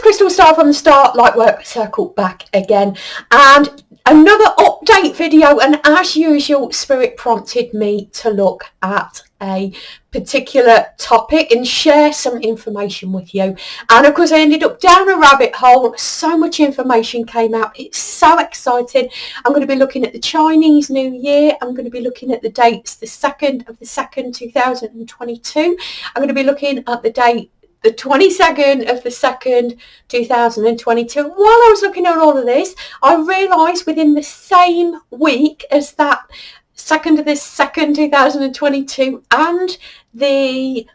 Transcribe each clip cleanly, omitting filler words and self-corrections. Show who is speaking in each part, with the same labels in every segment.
Speaker 1: Crystal Star from the start, Lightwork circle back again, and another update video. And as usual, Spirit prompted me to look at a particular topic and share some information with you. And of course I ended up down a rabbit hole. So much information came out. It's so exciting. I'm going to be looking at the Chinese New Year. I'm going to be looking at the dates, the 2nd of the 2nd 2022. I'm going to be looking at the date the 22nd of the 2nd 2022. While I was looking at all of this, I realised within the same week as that 2nd of the 2nd 2022 and the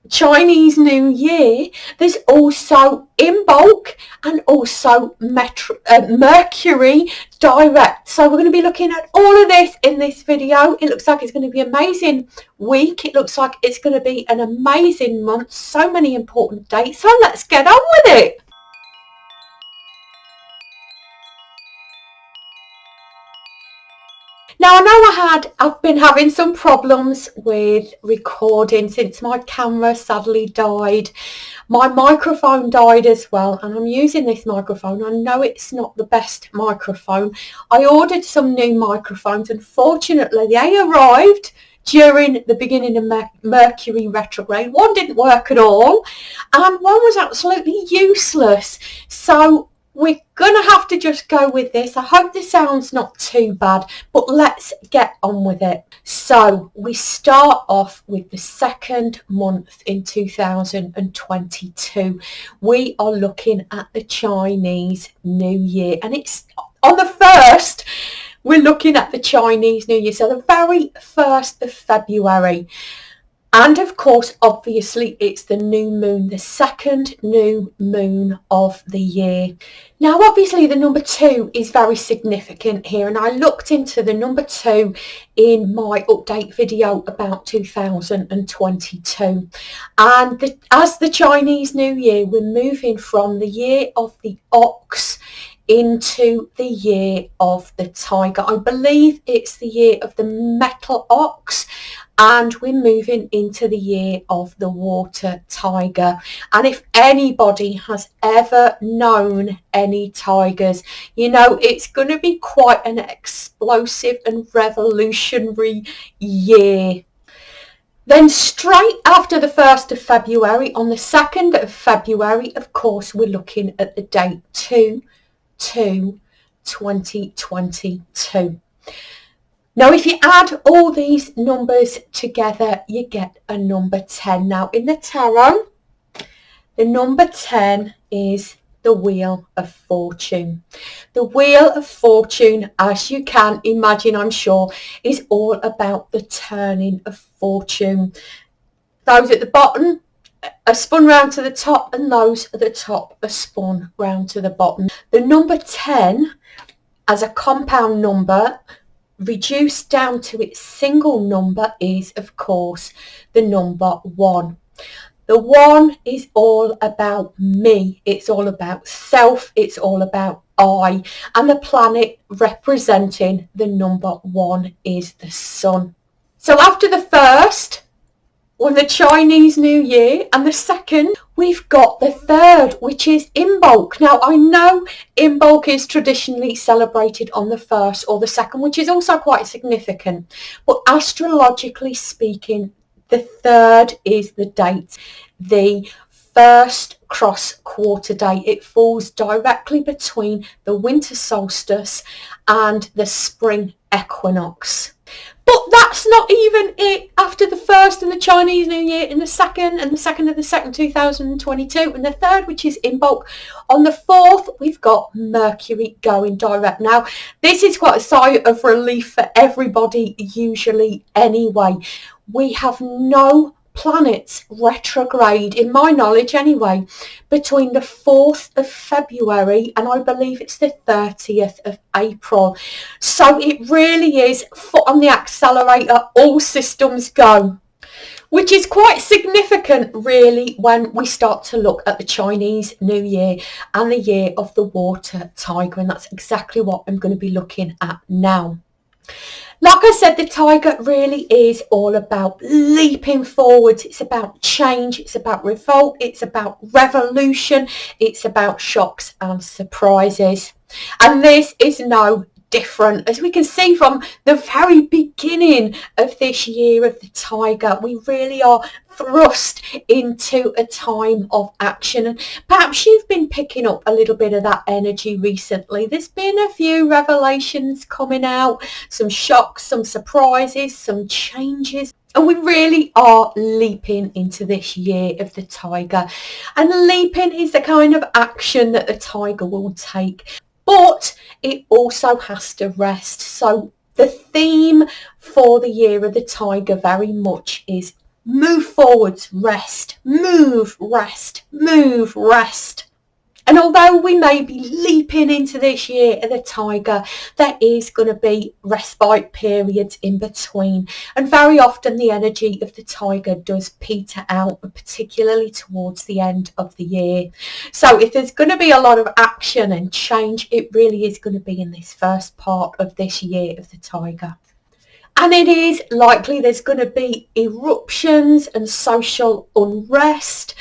Speaker 1: Chinese New Year, there's also Imbolc and also Mercury direct. So we're going to be looking at all of this in this video. It looks like it's going to be an amazing week. It looks like it's going to be an amazing month. So many important dates. So let's get on with it. Now I know I've been having some problems with recording since my camera sadly died. My microphone died as well, and I'm using this microphone. I know it's not the best microphone. I ordered some new microphones. Unfortunately, they arrived during the beginning of Mercury retrograde. One didn't work at all, and one was absolutely useless. So we're going to have to just go with this. I hope the sound's not too bad, but let's get on with it. So we start off with the second month in 2022. We are looking at the Chinese New Year, and it's on the 1st. We're looking at the Chinese New Year, so the very 1st of February. And of course, obviously, it's the new moon, the second new moon of the year. Now, obviously, the number 2 is very significant here. And I looked into the number 2 in my update video about 2022. And as the Chinese New Year, we're moving from the year of the ox into the year of the tiger. I believe it's the year of the metal ox, and we're moving into the year of the water tiger. And if anybody has ever known any tigers, you know it's going to be quite an explosive and revolutionary year. Then straight after the 1st of February, on the 2nd of February, of course, we're looking at the date 2/2/2022. Now, if you add all these numbers together, you get a number 10. Now, in the tarot, the number 10 is the Wheel of Fortune. The Wheel of Fortune, as you can imagine, I'm sure, is all about the turning of fortune. Those at the bottom are spun round to the top, and those at the top are spun round to the bottom. The number 10 as a compound number reduced down to its single number is, of course, the number 1. The 1 is all about me. It's all about self. It's all about I. And the planet representing the number 1 is the sun. So after the 1st, or the Chinese New Year, and the 2nd, we've got the 3rd, which is Imbolc. Now, I know Imbolc is traditionally celebrated on the 1st or the 2nd, which is also quite significant. But astrologically speaking, the 3rd is the date, the first cross quarter day. It falls directly between the winter solstice and the spring equinox. But that's not even it. After the 1st and the Chinese New Year, in the 2nd and the 2nd of the 2nd 2022, and the 3rd, which is Imbolc, on the 4th we've got Mercury going direct. Now, this is quite a sigh of relief for everybody usually anyway. We have no planets retrograde, in my knowledge anyway, between the 4th of February and I believe it's the 30th of April. So it really is foot on the accelerator, all systems go, which is quite significant really when we start to look at the Chinese New Year and the year of the water tiger, and that's exactly what I'm going to be looking at now. Like I said, the tiger really is all about leaping forwards. It's about change. It's about revolt. It's about revolution. It's about shocks and surprises. And this is no different. As we can see from the very beginning of this year of the tiger, we really are thrust into a time of action, and perhaps you've been picking up a little bit of that energy recently. There's been a few revelations coming out, some shocks, some surprises, some changes, and we really are leaping into this year of the tiger. And leaping is the kind of action that the tiger will take, but it also has to rest. So the theme for the year of the tiger very much is move forwards, rest, move, rest, move, rest. And although we may be leaping into this year of the tiger, there is going to be respite periods in between. And very often the energy of the tiger does peter out, particularly towards the end of the year. So if there's going to be a lot of action and change, it really is going to be in this first part of this year of the tiger. And it is likely there's going to be eruptions and social unrest,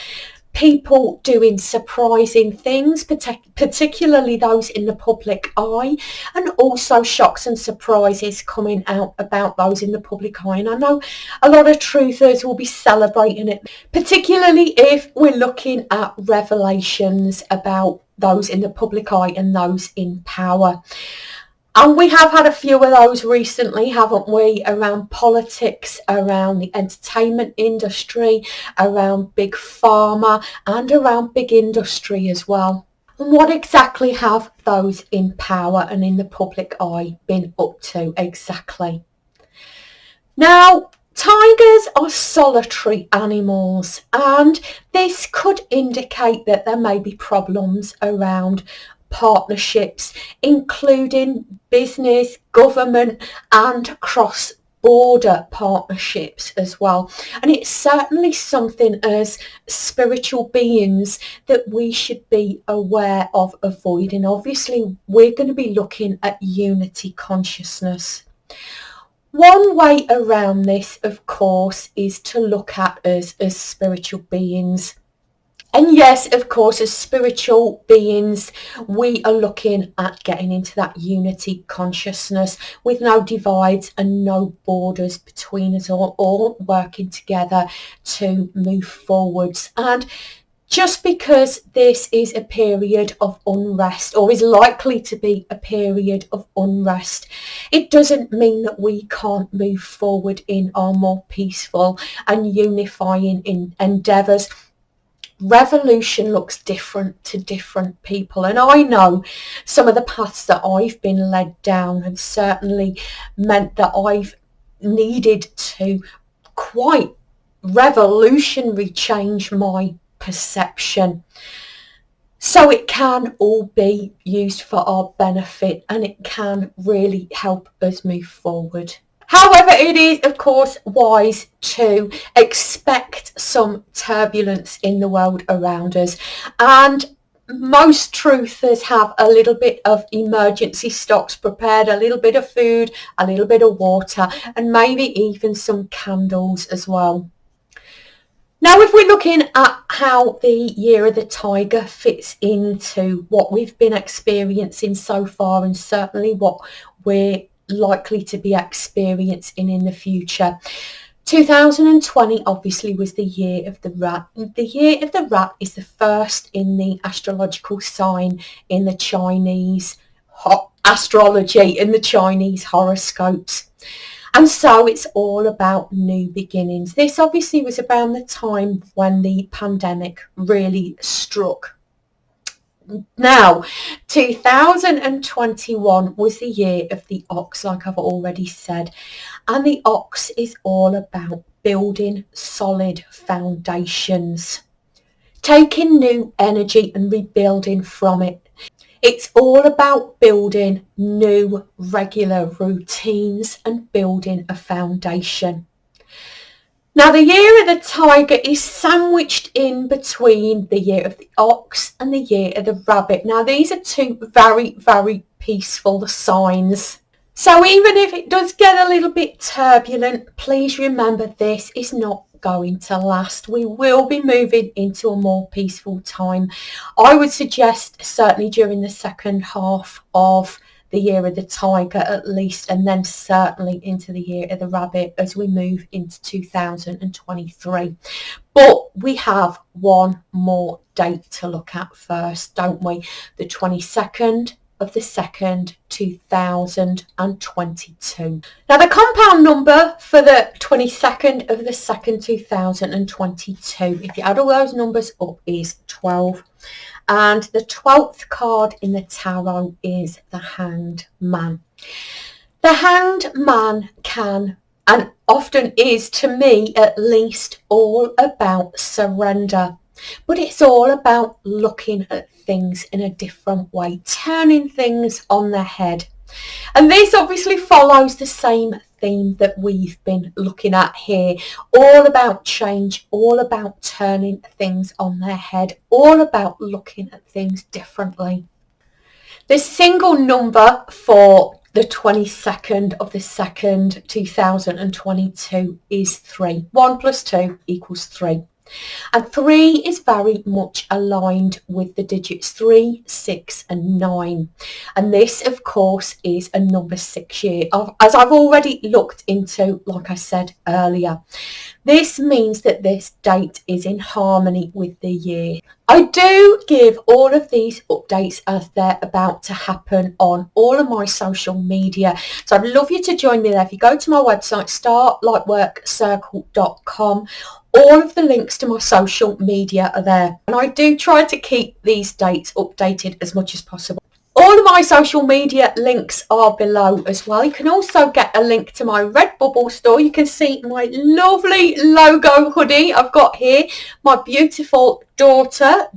Speaker 1: people doing surprising things, particularly those in the public eye, and also shocks and surprises coming out about those in the public eye. And I know a lot of truthers will be celebrating it, particularly if we're looking at revelations about those in the public eye and those in power. And we have had a few of those recently, haven't we, around politics, around the entertainment industry, around big pharma, and around big industry as well. And what exactly have those in power and in the public eye been up to exactly? Now, tigers are solitary animals, and this could indicate that there may be problems around partnerships, including business, government, and cross-border partnerships as well. And it's certainly something as spiritual beings that we should be aware of avoiding. Obviously, we're going to be looking at unity consciousness. One way around this, of course, is to look at us as spiritual beings. And yes, of course, as spiritual beings, we are looking at getting into that unity consciousness with no divides and no borders between us, all working together to move forwards. And just because this is a period of unrest, or is likely to be a period of unrest, it doesn't mean that we can't move forward in our more peaceful and unifying endeavours. Revolution looks different to different people, and I know some of the paths that I've been led down have certainly meant that I've needed to quite revolutionary change my perception. So it can all be used for our benefit, and it can really help us move forward. However, it is, of course, wise to expect some turbulence in the world around us. And most truthers have a little bit of emergency stocks prepared, a little bit of food, a little bit of water, and maybe even some candles as well. Now, if we're looking at how the year of the tiger fits into what we've been experiencing so far, and certainly what we're likely to be experiencing in the future. 2020 obviously was the year of the rat. The year of the rat is the first in the astrological sign in the Chinese astrology, in the Chinese horoscopes. And so it's all about new beginnings. This obviously was around the time when the pandemic really struck. Now, 2021 was the year of the ox, like I've already said, and the ox is all about building solid foundations, taking new energy and rebuilding from it. It's all about building new regular routines and building a foundation. Now, the year of the tiger is sandwiched in between the year of the ox and the year of the rabbit. Now, these are two very, very peaceful signs. So even if it does get a little bit turbulent, please remember this is not going to last. We will be moving into a more peaceful time. I would suggest certainly during the second half of the year of the tiger at least, and then certainly into the year of the rabbit as we move into 2023. But we have one more date to look at first, don't we? The 22nd of the 2nd, 2022. Now the compound number for the 22nd of the 2nd, 2022, if you add all those numbers up, is 12. And the 12th card in the tarot is the Hanged Man. The Hanged Man can, and often is to me at least, all about surrender. But it's all about looking at things in a different way, turning things on their head. And this obviously follows the same theme that we've been looking at here, all about change, all about turning things on their head, all about looking at things differently. The single number for the 22nd of the 2nd, 2022 is 3. 1 plus 2 equals 3. And 3 is very much aligned with the digits 3, 6 and 9. And this, of course, is a number 6 year, as I've already looked into, like I said earlier. This means that this date is in harmony with the year. I do give all of these updates as they're about to happen on all of my social media. So I'd love you to join me there. If you go to my website, starlightworkcircle.com, all of the links to my social media are there. And I do try to keep these dates updated as much as possible. All of my social media links are below as well. You can also get a link to my Redbubble store. You can see my lovely logo hoodie I've got here. My beautiful daughter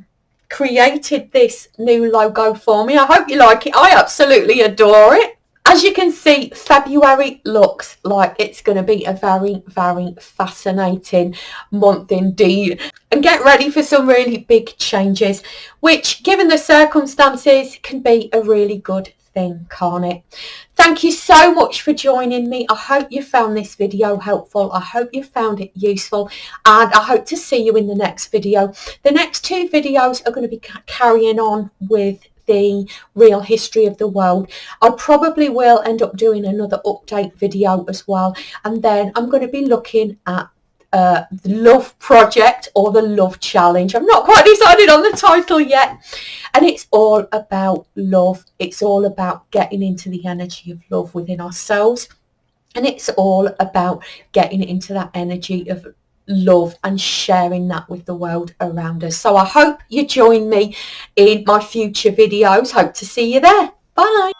Speaker 1: created this new logo for me. I hope you like it. I absolutely adore it. As you can see, February looks like it's going to be a very, very fascinating month indeed. And get ready for some really big changes, which, given the circumstances, can be a really good thing, can't it? Thank you so much for joining me. I hope you found this video helpful. I hope you found it useful, and I hope to see you in the next video. The next 2 videos are going to be carrying on with the real history of the world. I probably will end up doing another update video as well, and then I'm going to be looking at the Love Project or the Love Challenge. I'm not quite decided on the title yet, and it's all about love. It's all about getting into the energy of love within ourselves, and it's all about getting into that energy of love and sharing that with the world around us. So I hope you join me in my future videos. Hope to see you there. Bye.